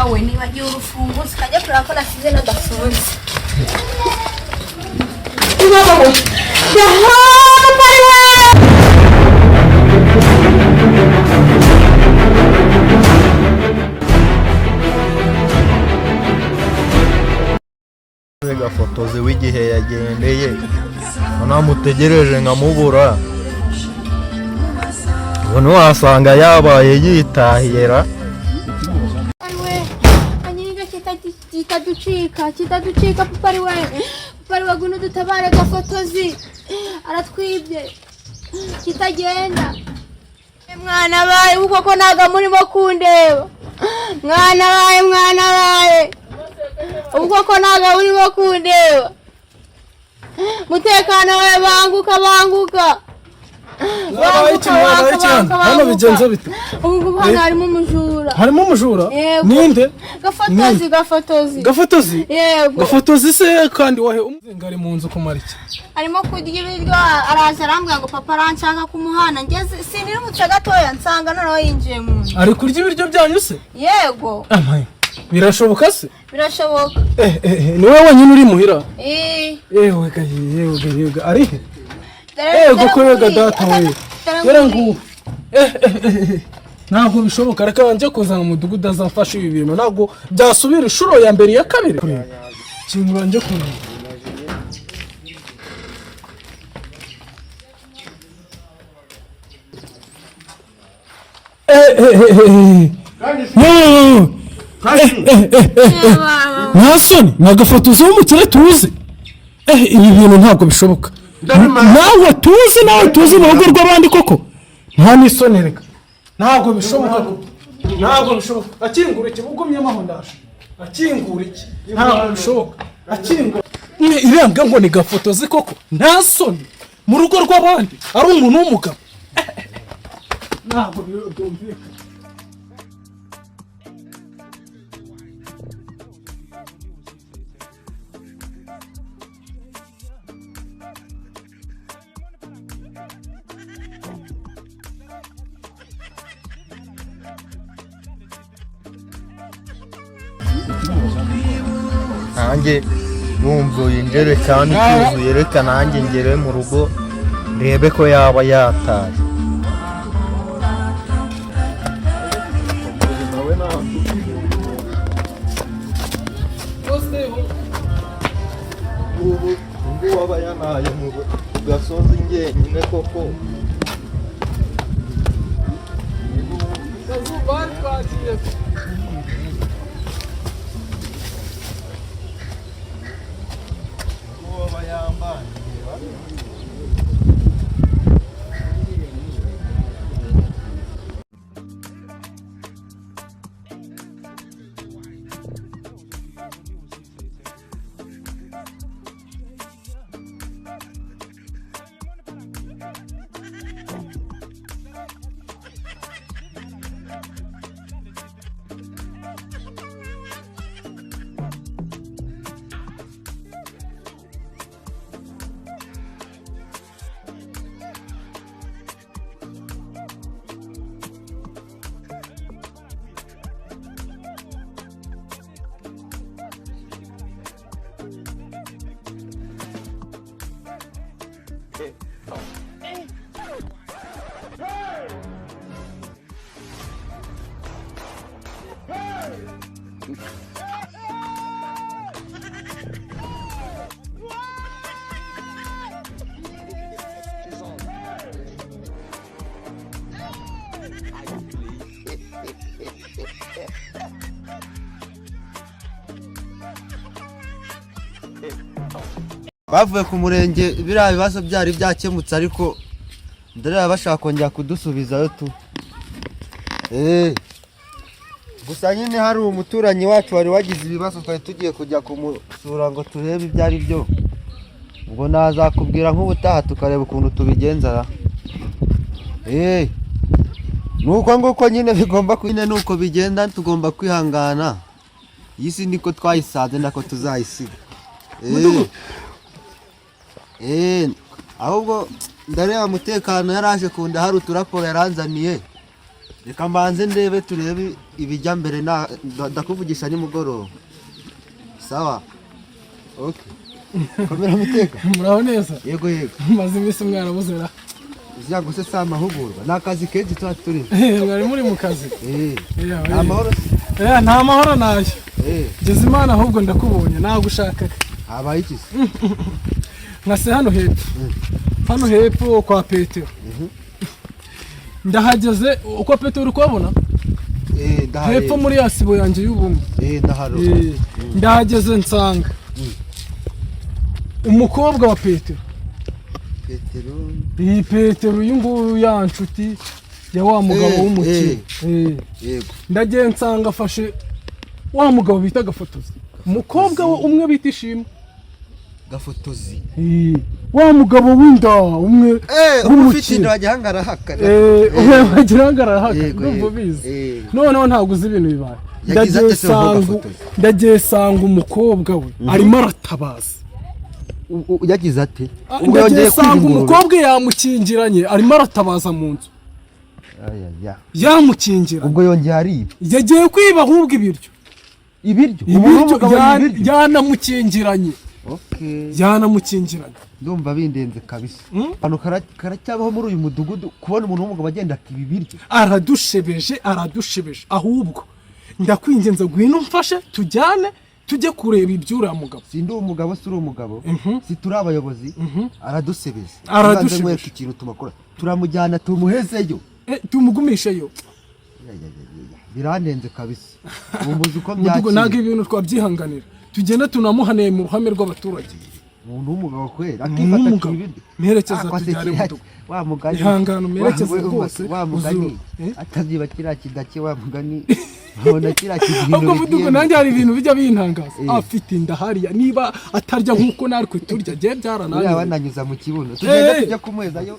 umva we nibagiye urufunguzo kajya kurakora size n'agafunze Umugabo Gafotozi w'igihe yagendeye namutegereje nkamubura ubu wasanga yabaye yitahira anyinga kitaducika pupari we guno dutabare Gafotozi aratwibye kitagenda mwana baye uko ko naga murimo kundeba mwana baye uko ko naga urimo kundeba mutekano we banguka hano bigenze bite ubu hano harimo umujura ninde Gafotozi yego Gafotozi se kandi wahe umuzengari mu nzu kumara iki arimo kurya ibiryo araza arambwira ngo papa aranshaka kumuhana ngeze sinirumutse gatoya nsanga noneho yinjiye mu nzu ari kurya ibiryo byanyu se yego amaye birashoboka se birashoboka ni wowe wenyine uri muhira yewe ari he yego ko yega data we yera ngo ntabwo bishoboka reka nje kuzana umudugudu azamfasha ibi bintu ntabwo byasubira inshuro ya mbere ya kabiri kingura nje kureba Nasoni nagafotoza umukire tuzi ibi bintu ntabwo bishoboka nawe tuzi mu rugo rw'abandi koko nta nisoni reka ntabwo bishoboka akingura iki ugumyemo aho ndaje akingura iki ntabwo bishoboka akingura iranga ngo ni Gafotozi koko nta soni mu rugo rw'abandi ari umuntu w'umugabo ntabwo byumvikana nanjye numvuye injerekani cyuzuye reka nanjye ngere mu rugo ndebe ko yaba yataye ubu waba yanaye mu gasozi njyenyine koko bavuye ku murenge biriya bibazo byari byakemutse ariko ndare bashaka kongera kudusubizayo tu gusa nyine hari umuturanyi wacu wari wagize ibibazo twari tugiye kujya kumusura ngo turebe ibyo ari byo ngo nazakubwira nk'ubutaha tukareba ukuntu tubigenza nuko nguko nyine bigomba nyine nuko bigenda tugomba kwihangana iyi si niko twayisanze nako tuzayisiga ahubwo ndareba umutekano yaraje kunda hari uturaporo yaranzaniye reka mbanze ndebe turebe ibijya mbere ndakuvugisha nimugoroba. Sawa. Okay. Komera muteka. Muraho neza. Yego. Maze iminsi mwarabuzera. Uzago se sa mahugurwa. Nakazi kenshi turi. Mwari muri mu kazi. Amahoro. Nta mahoro nayo. Ngeze Imana ahubwo ndakubonye nagushaka. Habaye iki? Nkase hano hepfo. Hano hepfo kwa Petero. Ndahageze uko Petero uri kubona? Hepfo muri yasibo yanjye y'ubumwe. Ndaharo. Ndahageze nsanga umukobwa wa Petero. Petero uyu nguyu ya nshuti ya wa mugabo w'umukire. Yego. Ndagiye nsanga afashe wa mugabo bita Gafotozi. Umukobwa we umwe bita Ishimwe. Gafotozi. Wa mugabo w'inda umwe umufite inda wajyangara hakara. Wajyangara hakara. Ndumva bizi. Noneho ntabwo uzi ibintu bibaye. Ndagiye sanga umukobwa we arimo aratabaza. Yagize ati ndagiye sanga umukobwa yamukingiranye arimo aratabaza mu nzu. Yamukingira. Ubwo yongeye ari yagiye kwiba ahubwo ibiryo yanamukingiranye. Yanamukingiranye. Ndumva bindenze kabisa. Hano karacyabaho muri uyu mudugudu kubona umuntu w'umugabo agenda akiba ibiryo. Aradushebeje ahubwo ndakwingenza gwino mfashe tujyane tujye kureba ibyura mugabo. Sindi umugabo suri umugabo. Si turi abayobozi. Aradusebeze. Aradushebeje ikintu tumakora. Turamujyana tumuhezeyo. Tumugumisheyo. Birandenze kabisa. Umuzi uko byakira. Ntabwo ibintu twabyihanganira. Tugenda tunamuhaneye mu ruhame rw'abaturage. Umuntu w'umugabo kwera akifata kibindi. Merekeza tujyare mudugu. Wa mugani. Ihangano merekeza rwose. Wa mugani. Atavyiba kira kidake wa mugani. Abona kira kibintu. Ubwo mudugu nanjye hari ibintu bijya bintangaza. Afite inda hariya niba atarya nkuko narwe turya je byarananye. Yabananyuza mu kibuno. Tugenda tujya kumwezayo.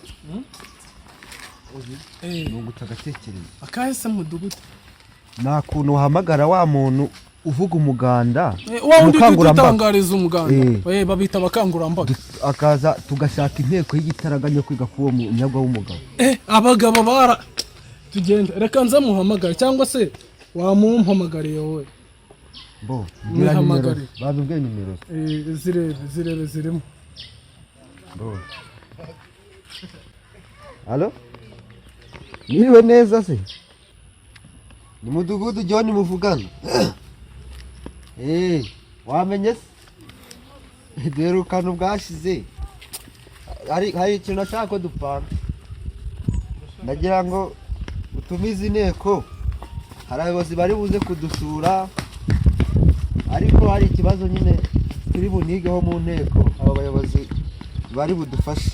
Nunguta gatekereza. Akahese mudugudu. Na kuntu uhamagara wa muntu uvuga umuganda. Ukangurambagariza umuganda. Babita abakangurambaga. Akaza tugashaka inteko y'igitaraganya kwiga kuwo munyagwa w'umugabo. Abagabo bara tugenda reka nza muhamagara cyangwa se wamumpamagariye wowe. Bo, muhamagare. Babibwe nimero. Zirebe zirimo. Bo. Allo? Niwe neza se? Ni mudugudu John muvugana. Wamenye se? Derukana ubwashize. Hari ikintu nashaka ko dupanga. Ndagira ngo utumize inteko. Hari abayobozi bari buze kudusura. Ariko hari ikibazo nyine turi bunigeho mu nteko. Abo bayobozi bari budufashe.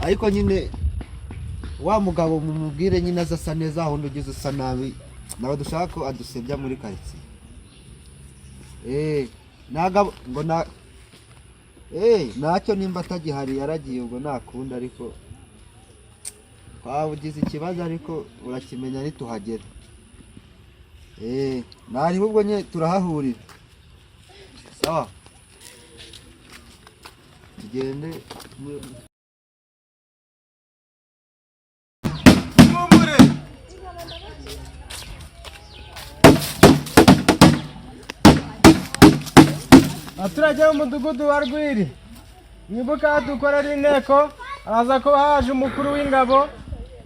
Ariko nyine wa mugabo mumubwire nyine azasa neza aho ndugize usa nabi nawe dushaka ko adusebya muri quartier. Nagabo ngo na nacyo nimba atagihari yaragiye ubwo nakunda ariko twabugize ikibazo ariko urakimenya nituhagera. Nari ubwo nye turahahurira. Sawa. Tugende abaturage b'umudugudu wa Rwiri mwibuka dukorera inteko araza ko haje umukuru w'ingabo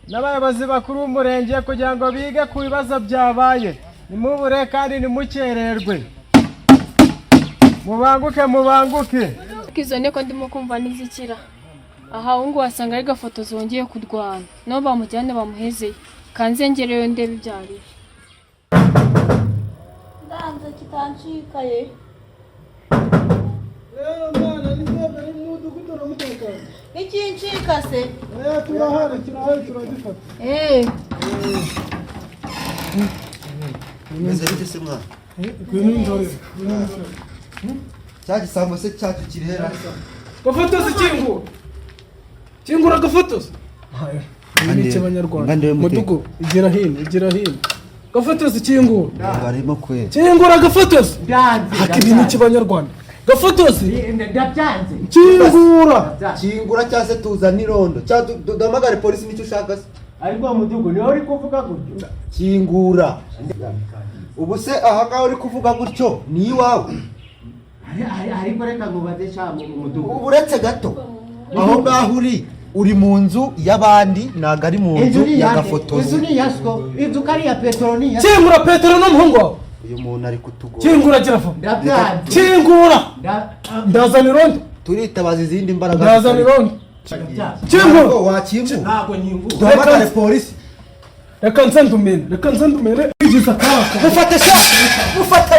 n'abayobozi bakuru b'umurenge kugira ngo bige ku bibazo byabaye. Nimubure kandi nimukererwe. Mubanguke. Izo nteko ndimo kumva nizikira. Aha ungu wasanga ari Gafotozi wongeye kurwana. No bamujyane bamuhezeye. Kanzengereyo ndebe ibyari. Ndanze kitancikaye. Mwana nizebe mudugudu n'umutekano. Ikincika se? Turahari turadifata. Meze bite se mwana? Gwinindore. Cyaje sambo se cyacu kirihera. Gafotozi kingura Gafotozi. Ni cy'abanyarwanda. Mudugu igira hino. Gafotozi kingura. Barimo kwera. Kingura Gafotozi. Haka ibintu cy'abanyarwanda. Gafotozi ndabyanze. Kingura Kingura cyase tuzana irondo. Damagare polisi nicyo ushaka se. ariko mudugu niho uri kuvuga gutyo. kingura ubu se aha ngaho uri kuvuga gutyo ni iwawe ariko reka ngubaze cyane umudugu. ubu uretse gato aho ngaho uri mu nzu y'abandi ntabwo ari mu nzu ya Gafotozi. inzu ni yasko, inzu kari ya Petero ni yasko. kingura Petero n'umuhungu wawe. uyu muntu ari kutugora. kingura girafo. Ndabyanze. kingura. ndazana irondo. turitabaza izindi mbaraga. ndazana irondo. kingura. wakingura. Ntabwo nyingura. duhamagare polisi. reka nze ndumene igiza kaka. mufate sha. mufate.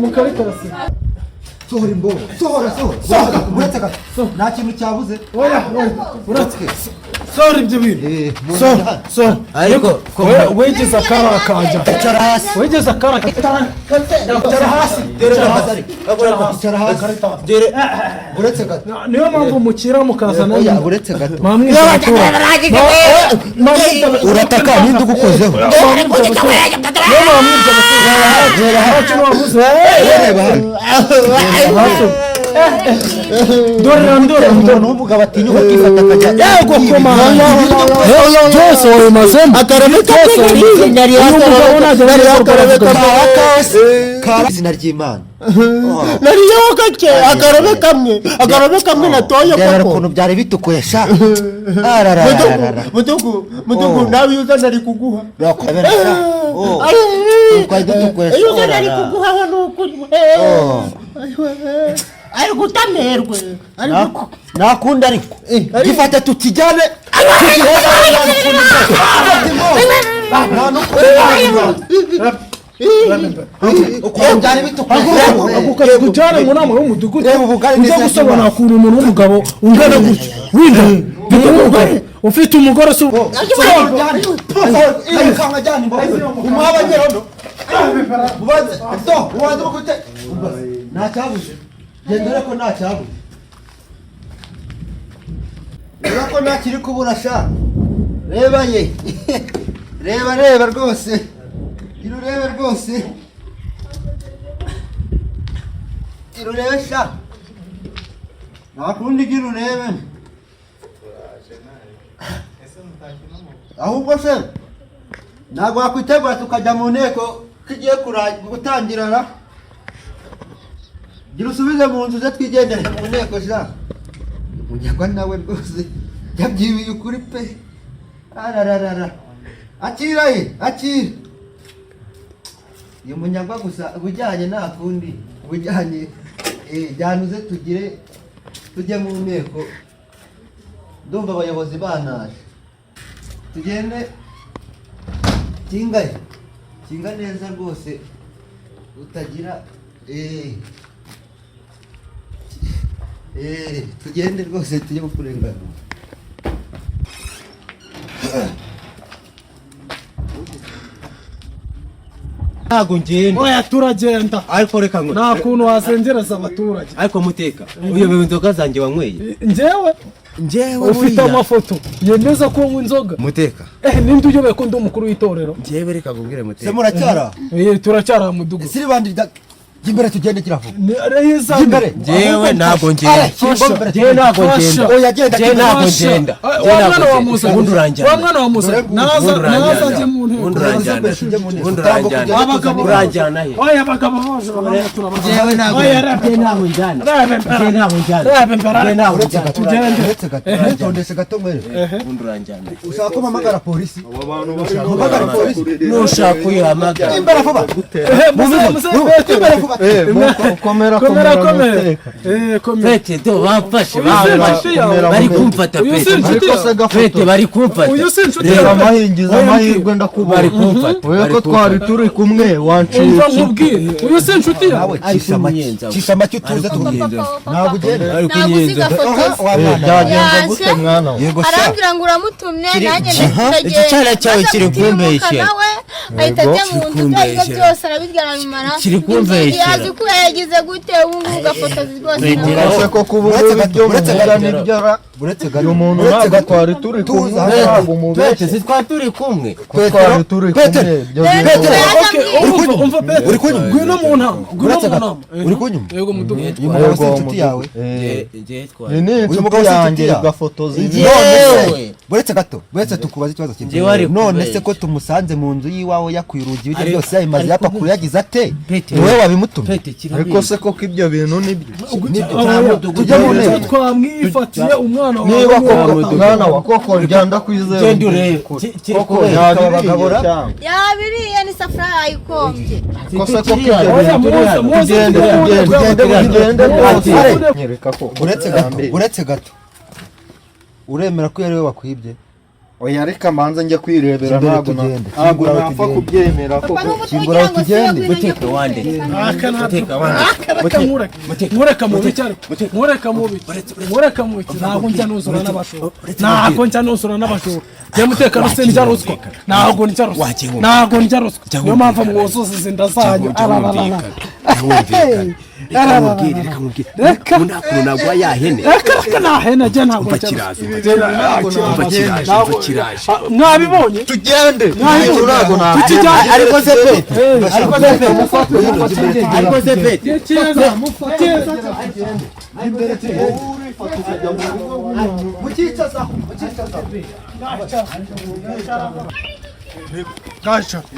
Mukaritasi. sohora imbogo. sohora. uretse gato. nta kintu cyabuze. oya uretse. Sorry ibyo bintu. So. ariko wegeza kara kajya. icara hasi. wegeza kara kajya. icara hasi. icara hasi. uretse gato. niyo mpamvu mukira mukazana. oya uretse gato. mamwiza urataka ninde ugukozeho. dore n'umugabo atinyuka akifata akajya. yego koma byose wowe mazemo akarame kose izina ry'Imana nariyo gake akarame kamwe natoye rero koko. ukuntu byari bitukuye sha. mudugu nawe yuza nari kuguha. rakobera sha. twari dutukuye sha. yuza nari kuguha wa nukuri. ari gutamerwe. nakunda ariko gifata tukijyane. byari bitukuye. kujyana mu nama y'umudugudu ujya gusobanura ukuntu umuntu w'umugabo ungana gutya winda ufite umugore se ntacyabuze. gendera ko ntacyabuze. reba ko ntakiri kubura sha. reba ye. reba rwose. irurebe rwose. irurebe sha. ntakundi gira urebe. ahubwo se ntabwo wakwitegura tukajya mu nteko tugiye gutangirana. gira usubize mu nzu ze twigendere mu nteko sha. umunyagwa nawe rwose yabyibiye ukuri pe. arararara. akira uyu munyagwa gusa ubujyanye nta kundi. ubujyanye jyanuze tujye mu nteko. ndumva abayobozi banaje. tugende kinga neza rwose utagira tugende rwose tujye kukurengana. ntago ngenda. oya turagenda ariko reka ngo nta kuntu wasengereza abaturage. ariko muteka uyobewe inzoga zanjye wanyweye. njyewe ufite amafoto yemeza ko unywa inzoga. muteka ninde uyobewe ko ndi umukuru w'itorero. njyewe reka nkubwire muteka. se muracyara. turacyari mu mudugudu. siri bandi imbere tugende kiravuga. imbere. njyewe ntabwo ngenda. njyewe ntabwo ngenda. oya genda. njyewe ntabwo ngenda. wa mwana wa Musa. ubundi uranjyana. wa mwana wa Musa. naza njye mu nteko. ubundi uranjyana. abagabo uranjyana he. oya abagabo bose turabona. njyewe ntabwo njyana. njyewe ntabwo njyana. uretse gato. tondese gato mwere. ubundi uranjyana. ushaka ko mpamagara polisi. mpamagara polisi. nushaka uyihamagara. imbere vuba. imbere vuba. komera. Fete do bamfashe bari kumfata Fete bari kumfata. reba amahirwe ndakubaha. bari kumfata. oya ko twari turi kumwe wanciye. uyu si inshuti yawe. cisha make utuze tukugenda. ntabwo ugenda. ari kunyenza. byagenze gute mwana we. arambwira ngo uramutumye nanjye iki cyana cyawe kiri kumbeshya. ahita ajya mu nzu ibyo byose arabiryana bimara kiri kumveshera yazi ko yagize gute ubu ngubu Gafotozi rwose uretse ko kuba ibyo uretse gato umuntu ntabwo twari turi kumwe ntabwo umubeshye si twari turi kumwe twari turi kumwe umva Petero uri kunyuma ngwino mu nama uri kunyuma yego mudugudu umugabo si inshuti yawe ni inshuti yanjye Gafotozi buretse tukubaza ikibazo kimwe none se ko tumusanze mu nzu yiwawe yakwiye urugi ibyo byose yabimaze yapakuru yagize ate niwe wabimutumye ariko se koko ibyo bintu nibyo tujya mu nteko twamwifatiye umwana wawe niba koko umwana wa koko ryanda kwizera genda urebe koko yabigabura yabiriye ni safari ayikombye kose koko nyereka ko uretse gato uremera ko yari we wakwibye oya reka manza njye kwirebera ntabwo napfa kubyemera koko kingura tugende mureka mubi cyane mureka mubi ntabwo njya nuzura n'abashoro njye mutekano se njya ruswa ntabwo njya ruswa niyo mpamvu mwuzuza izi nda zanyu reka nagwa yahene reka nahene ajya ntabwo mwabibonye tugende ariko se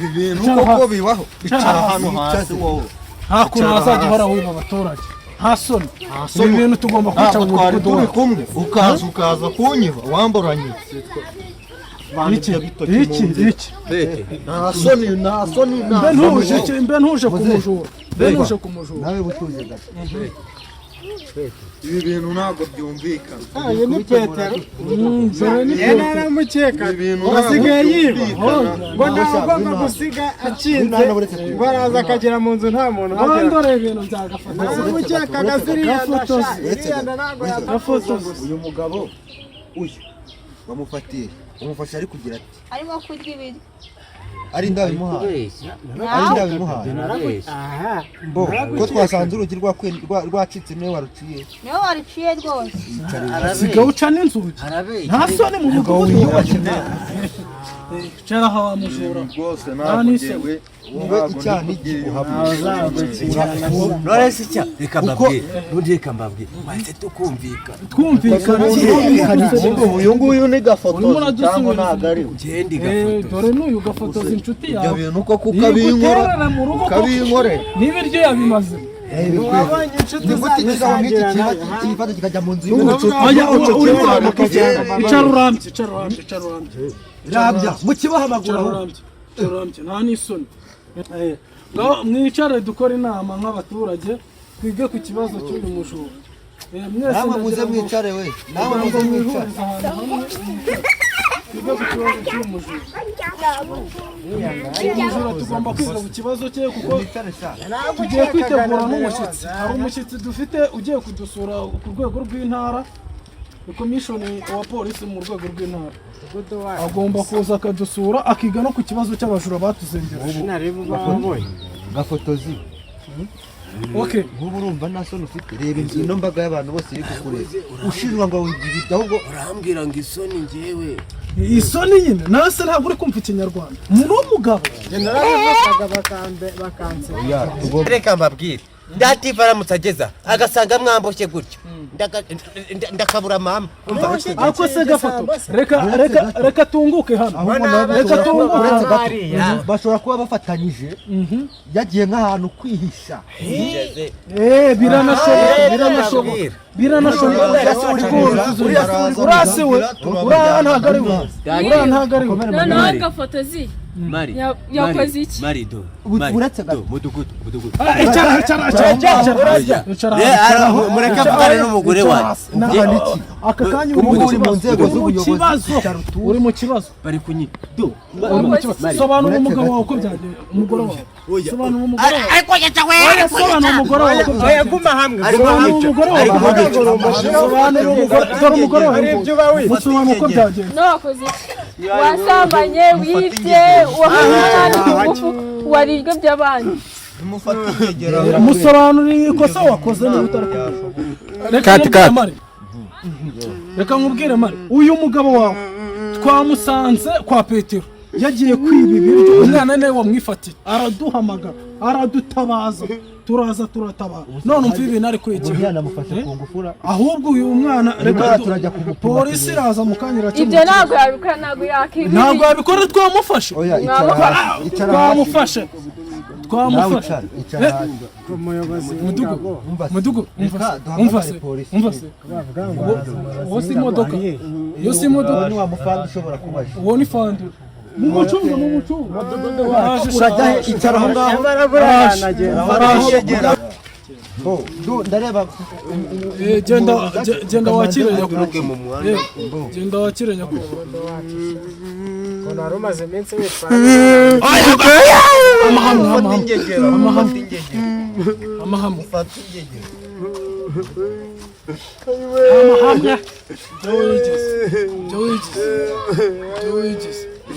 ibintu koko bibaho bicara ahantu hasi wowe hakuno hazajya uhora wiba abaturage nta soni ibi bintu tugomba kwica mu twari turi kumwe ukaza kunyiba wamburanye iki nta soni mbe ntuje kumujura nawe butuje gato ibi bintu ntabwo byumvikana ayo ni Petero naramukeka asigaye yiba ngo ntabwo gusiga acinze baraza akagera mu nzu nta muntu hagera ndore ibintu bya Gafotozi naramukeka gasiriya Gafotozi uyu mugabo uyu bamufatiye umufasha ari kugira ati arimo kurya ibiryo ari ndabimuhaye bo ko twasanze urugi rwacitse niwe waruciye rwose sigaho uca n'inzugi nta soni mu mudugudu cara aho wamujura rwose ntabwo ngewe niwe icyaha n'igikuhamye Noresi cya reka mbabwire maze twumvikana uyu nguyu ni Gafotozi cyangwa ntabwo ari gendi Gafotozi dore n'uyu Gafotozi inshuti yawe ibyo bintu ko ukabinkorera n'ibiryo yabimaze wabonye inshuti ikibazo kikajya mu nzu icara urambye rabya mu kibahamagura nta n'isoni mwicare dukora inama nk'abaturage twige ku kibazo cy'uyu mujura namwe muze mwicare we namwe muze mwicare twige ku kibazo cy'uyu mujura tugomba kwiga ku kibazo cye kuko tugiye kwitegura n'umushyitsi hari umushyitsi dufite ugiye kudusura ku rwego rw'intara komishoni wa polisi mu rwego rw'intara agomba kuza akadusura akiga no ku kibazo cy'abajura batuzengereje Gafotozi okay nk'ubu urumva nta soni ufite reba ino mbaga y'abantu bose iri kukureba ushinjwa ngo wigirira ahubwo urambwira ngo isoni njyewe isoni nyine nawe se ntabwo uri kumva ikinyarwanda umuntu w'umugabo reka mbabwire ndativa aramutse ageza agasanga mwamboshye gutyo ndakabura mama ariko se Gafoto reka tunguke hano reka tunguke bashobora kuba bafatanyije yagiye nk'ahantu kwihisha biranashoboka urasiwe uriya ntabwo ari we noneho Gafotozi yakoze iki marido uretse gato mudugudu icara mureke avugane n'umugore wanjye aka kanya uri mu nzego z'ubuyobozi uri mu kibazo bari kunyido sobanura umugabo wawe uko byagiye umugore wawe sobanura umugore wawe ariko yacawe sobanura umugore wawe uko byagiye guma hamwe sobanura umugore wawe sobanura umugore wawe musobanura uko byagiye nakoze iki wasambanye wibye wafite warijwe by'abandi musobanurire ikosa wakoze niba utarakora. Reka nkubwire mari, uyu mugabo wawe twamusanze kwa Petero yagiye kwiba ibiryo, umwana nawe wamwifatira araduhamagara aradutabaza turaza turatabara, none umva ibintu ari kwigira ahubwo uyu mwana reka turajya ku polisi iraza mukanyira cyo. Ibyo ntabwo yabikora, ntabwo yakibira, ntabwo yabikora. Twamufashe twamufashe umuyobozi mudugu umva se uwo si imodoka, iyo si imodoka wamufanda ushobora kubaje uwo ni fandu mumucunga urajya icara aho ngaho ndareba genda wakire nyakubahwa, genda wakire nyakubahwa. Kono arumaze iminsi witwara amahamu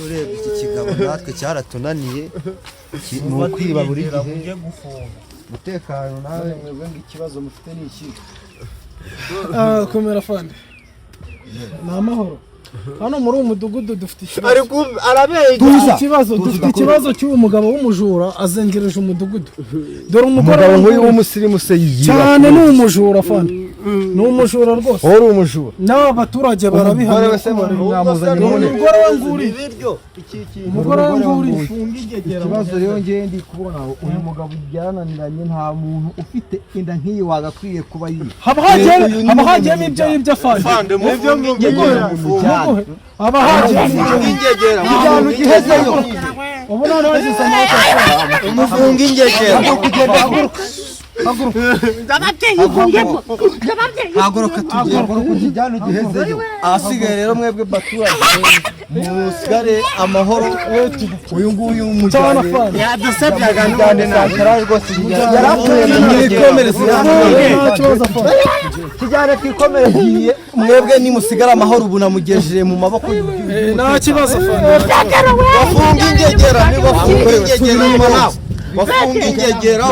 urebye iki kigabo natwe cyaratunaniye ni ukwiba buri gihe. Umutekano nawe mwebwe ikibazo mufite ni iki? Komera fande, ni amahoro. Hano muri uyu mudugudu dufite ikibazo cy'uwo mugabo w'umujura azengereje umudugudu. Dore umugabo nk'uyu w'umusirimu se cyane ni umujura fande, ni umujura rwose. Uri umujura n'aba baturage barabihamya. Umugore wanguri ibiryo, umugore wanguri ikibazo rero ngiye ndi kubona uyu mugabo byarananiranye, nta muntu ufite inda nk'iyi wagakwiye kuba yiba. haba hagiyemo ibyo yibyo fande mwebwe mwigegera haba hagiyemo ingegera ijyana ugihezeyo ubu none wageze amaboko umufunga ingegera haguruka tujyane ugihezeyo. ahasigaye rero mwebwe baturage musigare amahoro. uyu nguyu umujyane yadusabye agane nakara rwose kijyane twikomereye. mwebwe nimusigare amahoro, ubu namugejeje mu maboko nta kibazo. bafunga ingegera, bafunga ingegera, bafunga ingegera,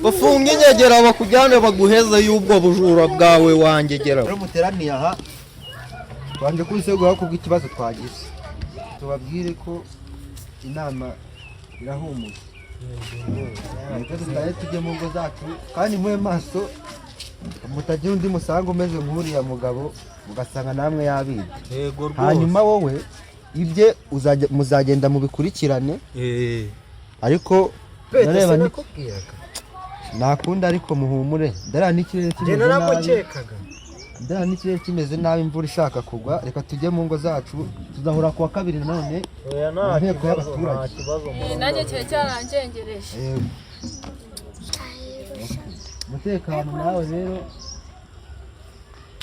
bafunga ingegera bakujyane baguheze y'ubwo bujura bwawe wangegera. rero muteraniye aha twanje kurisegura kubwo ikibazo twagize, tubabwire ko inama irahumuye. Niko tutaye tujye mu ngo zacu kandi mwe maso mutagira undi musanga umeze nk'uriya mugabo mugasanga namwe yabibye. hanyuma wowe ibye muzagenda mubikurikirane, ariko nareba nakunda ariko muhumure. ndara n'ikirere kimeze nabi, imvura ishaka kugwa. reka tujye mu ngo zacu, tuzahura kuwa kabiri none inteko y'abaturage. nanjye cyari cyarangengereje. umutekano nawe rero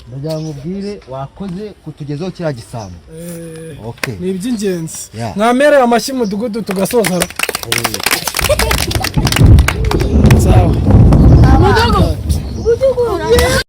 ndagira ngo ubwire wakoze kutugezaho kiriya gisambo. ni iby'ingenzi. mwamereye amashyi mudugudu tugasoza.